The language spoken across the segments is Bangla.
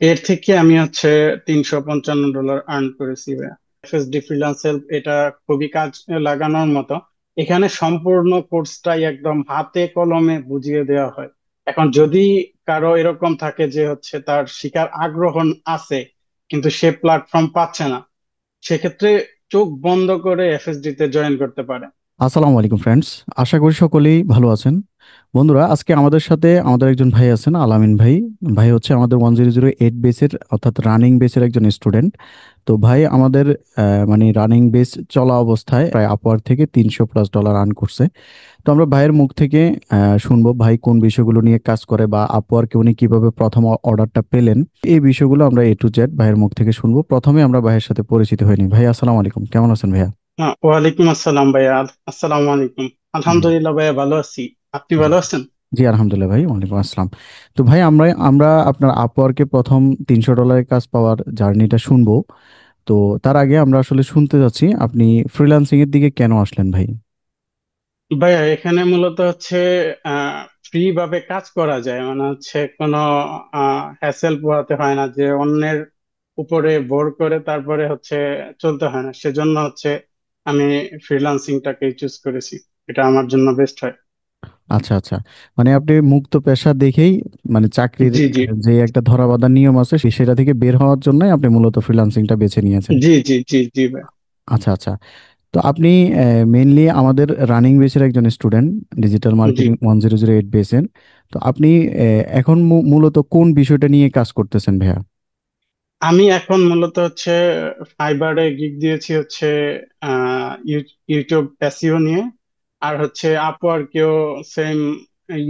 এর থেকে আমি $355 আর্ন করেছি। এফএসডি ফ্রিল্যান্স হেল্প এটা খুবই কাজ লাগানোর মতো। এখানে সম্পূর্ণ কোর্সটাই একদম হাতে কলমে বুঝিয়ে দেওয়া হয়। এখন যদি কারো এরকম থাকে যে তার শিখার আগ্রহ আছে কিন্তু সে প্ল্যাটফর্ম পাচ্ছে না, সেক্ষেত্রে চোখ বন্ধ করে এফএসডি তে জয়েন করতে পারে। আসসালামু আলাইকুম ফ্রেন্ডস। আশা করি সকলেই ভালো আছেন। বন্ধুরা, আজকে আমাদের সাথে আমাদের একজন ভাই আছেন, আলামিন ভাই। ভাই হচ্ছে আমাদের 1008 বেসের অর্থাৎ রানিং বেসের একজন স্টুডেন্ট। তো ভাই আমাদের মানে রানিং বেস চলা অবস্থায় প্রায় আপওয়ার্ড থেকে $300+ আর্ন করছে। তো আমরা ভাইয়ের মুখ থেকে শুনবো ভাই কোন বিষয়গুলো নিয়ে কাজ করে বা আপওয়ার্কে উনি কিভাবে প্রথম অর্ডারটা পেলেন। এই বিষয়গুলো আমরা A to Z ভাইয়ের মুখ থেকে শুনবো। প্রথমে আমরা ভাইয়ের সাথে পরিচিত হয়নি। ভাই আসসালামু আলাইকুম, কেমন আছেন ভাইয়া? হ্যাঁ, ওয়ালাইকুম আসসালাম ভাইয়া। আসসালামু আলাইকুম। আলহামদুলিল্লাহ ভাইয়া, ভালো আছি। আপনি জি ভালো আছেন? জি, আলহামদুলিল্লাহ ভাই, ওয়ালাইকুম আসসালাম। তো ভাই আমরা আপনার আপওয়ার্কে প্রথম $300 কাজ পাওয়ার জার্নিটা শুনবো। তো তার আগে আমরা আসলে শুনতে যাচ্ছি আপনি ফ্রিল্যান্সিং এর দিকে কেন আসলেন ভাই? ভাইয়া, এখানে মূলত ফ্রি ভাবে কাজ করা যায়, মানে কোনো হ্যাসেল পোহাতে হয় না, যে অন্যের উপরে ভর করে তারপরে চলতে হয় না। সেজন্য আমি ফ্রিল্যান্সিংটাকে চুজ করেছি। এটা আমার জন্য বেস্ট হয়। আচ্ছা আচ্ছা, মানে আপনি মুক্ত পেশা দেখেই, মানে চাকরির জি জি যে একটা ধরাবাঁধা নিয়ম আছে সেটা থেকে বের হওয়ার জন্যই আপনি মূলত ফ্রিল্যান্সিংটা বেছে নিয়েছেন। জি জি জি জি ভাই। আচ্ছা আচ্ছা। তো আপনি মেইনলি আমাদের রানিং বেসের একজন স্টুডেন্ট, ডিজিটাল জি, মার্কেটিং 1008 বেসের। তো আপনি এখন মূলত কোন বিষয়টা নিয়ে কাজ করতেছেন ভাইয়া? আমি এখন মূলত ফাইবারে গিগ দিয়েছি ইউটিউব এসইও নিয়ে। আর আপওয়ার্কেও same,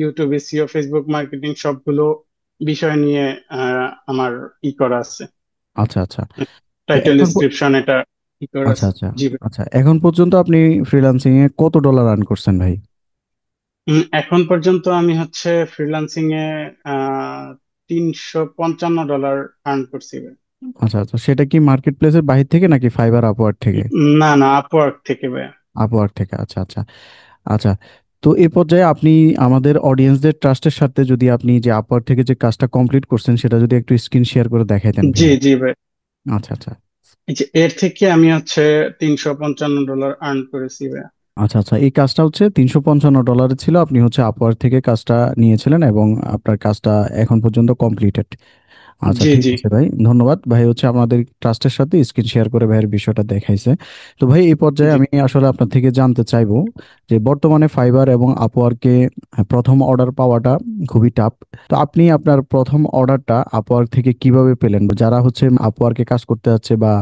YouTube SEO, Facebook marketing সবগুলো বিষয় নিয়ে আমার করা আছে। আচ্ছা আচ্ছা। তো টাইটেল এখন ডিসক্রিপশন এটা করা আচ্ছা আছে। আচ্ছা। জি ভাই। আচ্ছা, এখন পর্যন্ত আপনি ফ্রিল্যান্সিং এ কত ডলার আর্ন করছেন ভাই? এখন পর্যন্ত আমি ফ্রিল্যান্সিং এ $355 আর্ন করছি ভাই। আচ্ছা আচ্ছা, সেটা কি মার্কেট প্লেসের বাহির থেকে নাকি ফাইবার আপওয়ার্ক থেকে? না না, আপওয়ার্ক থেকে ভাই। আপওয়ার্ক থেকে, আচ্ছা আচ্ছা। আচ্ছা, তো এই পর্যায়ে আপনি আমাদের অডিয়েন্সদের ট্রাস্টের সাথে যদি আপনি যে আপওয়ার্ক থেকে যে কাজটা কমপ্লিট করছেন সেটা যদি একটু স্ক্রিন শেয়ার করে দেখাইতেন জি ভাইয়া। জি ভাই। আচ্ছা আচ্ছা। এর থেকে আমি $355 আর্ন করেছি ভাইয়া। আচ্ছা আচ্ছা, এই কাজটা হচ্ছে $355 ছিল, আপনি হচ্ছে আপওয়ার্ক থেকে কাজটা নিয়েছিলেন এবং আপনার কাজটা এখন পর্যন্ত কমপ্লিটেড। আচ্ছা, জি ঠিক জি আছে ভাই, ধন্যবাদ। ভাই হচ্ছে আমাদের ট্রাস্টের সাথে স্ক্রিন শেয়ার করে ভাইয়ের বিষয়টা দেখাইছে। তো ভাই এই পর্যায়ে জি আমি আসলে আপনার থেকে জানতে চাইবো যে বর্তমানে ফাইবার এবং আপওয়ার্কে প্রথম অর্ডার পাওয়াটা খুবই টাফ। তো আপনি আপনার প্রথম অর্ডারটা আপওয়ার্ক থেকে কিভাবে পেলেন? যারা হচ্ছে আপওয়ার্কে কাজ করতে যাচ্ছে বা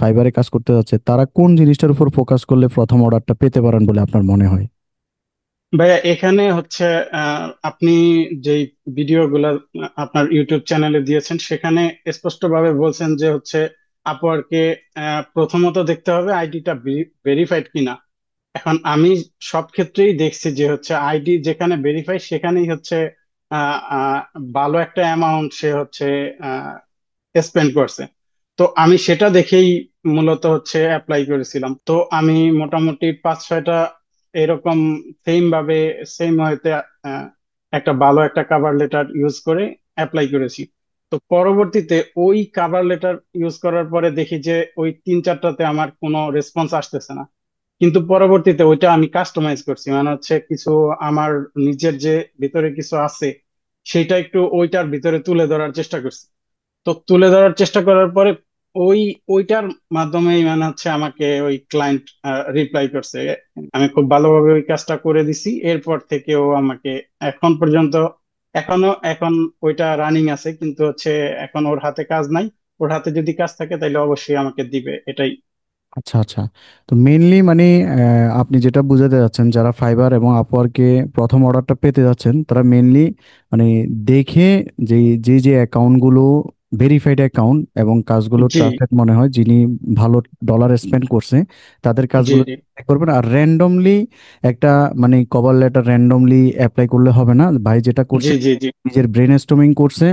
ফাইবারে কাজ করতে যাচ্ছে তারা কোন জিনিসটার উপর ফোকাস করলে প্রথম অর্ডারটা পেতে পারেন বলে আপনার মনে হয়? ভাইয়া, এখানে আপনি যেই ভিডিওগুলো আপনার ইউটিউব চ্যানেলে দিয়েছেন, সেখানে স্পষ্টভাবে বলছেন যে আপওয়ার্কে প্রথমত দেখতে হবে আইডিটা ভেরিফাইড কিনা। এখন আমি সব ক্ষেত্রেই দেখছি যে আইডি যেখানে ভেরিফাই সেখানেই আহ, আহ, ভালো একটা অ্যামাউন্ট সে স্পেন্ড করছে। তো আমি সেটা দেখেই মূলত অ্যাপ্লাই করেছিলাম। তো আমি মোটামুটি 5-6টা এরকম সেম ভাবে, সেম হইতে একটা ভালো একটা কাভার লেটার ইউজ করে অ্যাপ্লাই করেছি। তো পরবর্তীতে ওই কাভার লেটার ইউজ করার পরে দেখি যে ওই 3-4টাতে আমার কোনো রেসপন্স আসতেছে না। কিন্তু পরবর্তীতে ওইটা আমি কাস্টমাইজ করছি, মানে কিছু আমার নিজের যে ভিতরে কিছু আছে সেটা একটু ওইটার ভিতরে তুলে ধরার চেষ্টা করছি। তো তুলে ধরার চেষ্টা করার পরে ওই ওইটার মাধ্যমেই আমাকে ওই ক্লায়েন্ট রিপ্লাই করছে। আমি খুব ভালোভাবে ওই কাজটা করে দিছি, এরপর থেকে ও আমাকে এখন পর্যন্ত, এখন ওইটা রানিং আছে, কিন্তু এখন ওর হাতে কাজ নাই। ওর হাতে যদি কাজ থাকে তাহলে অবশ্যই আমাকে দিবে, এটাই। আচ্ছা আচ্ছা। তো মেইনলি মানে আপনি যেটা বুঝাতে যাচ্ছেন যারা ফাইবার এবং আপওয়ার্কে প্রথম অর্ডারটা পেতে যাচ্ছেন তারা মেইনলি মানে দেখে যে যে যে অ্যাকাউন্টগুলো ভেরিফাইড অ্যাকাউন্ট এবং কাজগুলো জি ট্রাস্টেড মনে হয়, যিনি ভালো ডলার স্পেন্ড করছে তাদের জি কাজগুলো জি check করবেন। আর র্যান্ডমলি একটা মানে কভার লেটার র্যান্ডমলি অ্যাপ্লাই করলে হবে না। ভাই যেটা জি করছে জি জি নিজের ব্রেন স্টর্মিং করছে,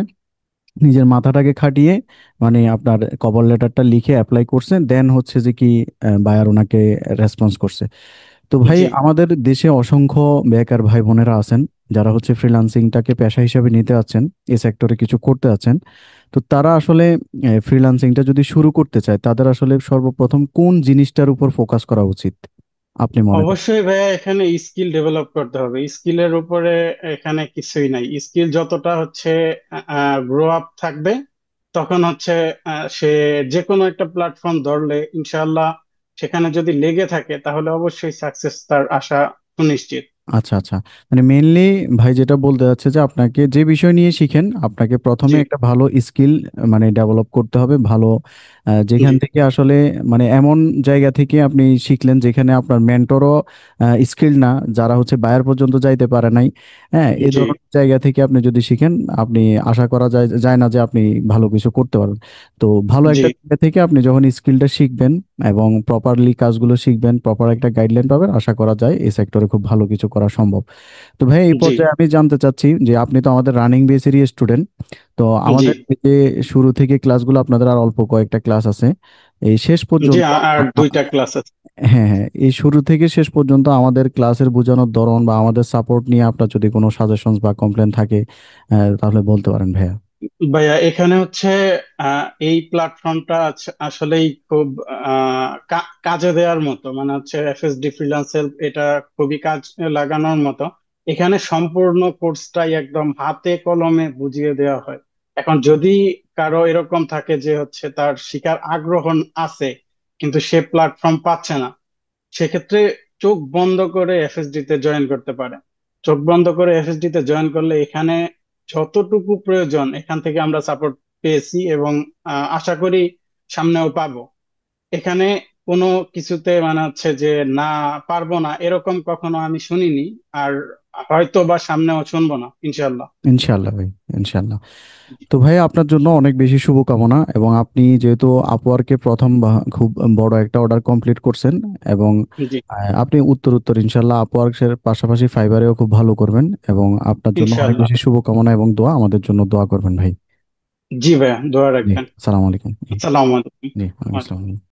নিজের মাথাটাকে খাটিয়ে মানে আপনার কভার লেটারটা লিখে অ্যাপ্লাই করছেন, দেন হচ্ছে যে কি বায়ার ওনাকে রেসপন্স করছে। তো ভাই জি আমাদের দেশে অসংখ্য বেকার ভাই বোনেরা আছেন যারা হচ্ছে ফ্রিল্যান্সিংটাকে পেশা হিসেবে নিতে যাচ্ছেন, এই সেক্টরে কিছু করতে যাচ্ছেন, তো তারা আসলে ফ্রিল্যান্সিংটা যদি শুরু করতে চায়, তাদের আসলে সর্বপ্রথম কোন জিনিসটার উপর ফোকাস করা উচিত আপনি মনে করেন? অবশ্যই ভাইয়া এখানে স্কিল ডেভেলপ করতে হবে। স্কিলের উপরে এখানে কিছুই নাই। স্কিল যতটা হচ্ছে গ্রো আপ থাকবে, তখন হচ্ছে সে যে কোনো একটা প্ল্যাটফর্ম ধরলে ইনশাআল্লাহ সেখানে যদি লেগে থাকে তাহলে অবশ্যই সাকসেস তার আশা সুনিশ্চিত। আচ্ছা আচ্ছা, মানে মেনলি ভাই যেটা বলতে যাচ্ছে যে আপনাকে যে বিষয় নিয়ে শিখেন, আপনাকে প্রথমে জি, একটা ভালো স্কিল মানে ডেভেলপ করতে হবে, ভালো যেখান জি, থেকে আসলে মানে এমন জায়গা থেকে আপনি শিখলেন যেখানে আপনার মেন্টরও স্কিল না, যারা হচ্ছে বায়ার পর্যন্ত যাইতে পারে নাই। হ্যাঁ, এই জি, ধরনের জায়গা থেকে আপনি যদি শিখেন, আপনি আশা করা যায় যায় না যে আপনি ভালো কিছু করতে পারবেন। তো ভালো জি, একটা জায়গা থেকে আপনি যখন স্কিলটা শিখবেন এবং প্রপারলি কাজগুলো শিখবেন, প্রপার একটা গাইডলাইন পাবেন, আশা করা যায় এই সেক্টরে খুব ভালো কিছু করা সম্ভব। তো ভাই এই জি, পর্যায়ে আমি জানতে চাচ্ছি যে আপনি তো আমাদের রানিং বেসেরই স্টুডেন্ট, তো জি, আমাদের এই যে শুরু থেকে ক্লাসগুলো, আপনাদের আর অল্প কয়েকটা ক্লাস আছে এই শেষ জি, পর্যন্ত আর দুইটা ক্লাস আছে। হ্যাঁ হ্যাঁ, এই শুরু থেকে শেষ পর্যন্ত আমাদের ক্লাসের বোঝানোর ধরন বা আমাদের সাপোর্ট নিয়ে আপনার যদি কোনো সাজেশনস বা কমপ্লেন থাকে, তাহলে বলতে পারেন ভাইয়া। ভাইয়া এখানে হচ্ছে এই প্ল্যাটফর্মটা আসলেই খুব কাজে দেওয়ার মতো, মানে হচ্ছে এফএসডি ফ্রিল্যান্সের এটা খুবই কাজ লাগানোর মতো। এখানে সম্পূর্ণ কোর্সটাই একদম হাতে কলমে বুঝিয়ে দেওয়া হয়। এখন যদি কারো এরকম থাকে যে হচ্ছে তার শিখার আগ্রহ আছে কিন্তু সে প্ল্যাটফর্ম পাচ্ছে না, সেক্ষেত্রে চোখ বন্ধ করে এফএসডি তে জয়েন করতে পারে। চোখ বন্ধ করে এফএসডি তে জয়েন করলে এখানে যতটুকু প্রয়োজন এখান থেকে আমরা সাপোর্ট পেয়েছি, এবং আশা করি সামনেও পাবো। এখানে কোনো কিছুতে মানে হচ্ছে যে না পারবো না এরকম কখনো আমি শুনিনি, আর হয়তো বা সামনেও শুনবো না ইনশাল্লাহ। ইনশাল্লাহ ভাই, ইনশাল্লাহ। তো ভাই আপনার জন্য অনেক বেশি শুভকামনা, এবং আপনি যেহেতু আপওয়ার্কে প্রথম খুব বড় একটা অর্ডার কমপ্লিট করছেন, এবং জি, আপনি উত্তর উত্তর ইনশাল্লাহ আপওয়ার্কের পাশাপাশি ফাইবারেও খুব ভালো করবেন, এবং আপনার জন্য অনেক ইনশাল্লাহ। বেশি শুভকামনা এবং দোয়া, আমাদের জন্য দোয়া করবেন ভাই। জি ভাইয়া, দোয়া জি, রাখবেন। আসসালামু আলাইকুম। জি, আসসালামু আলাইকুম। জি, ওয়ালাইকুম আসসালাম।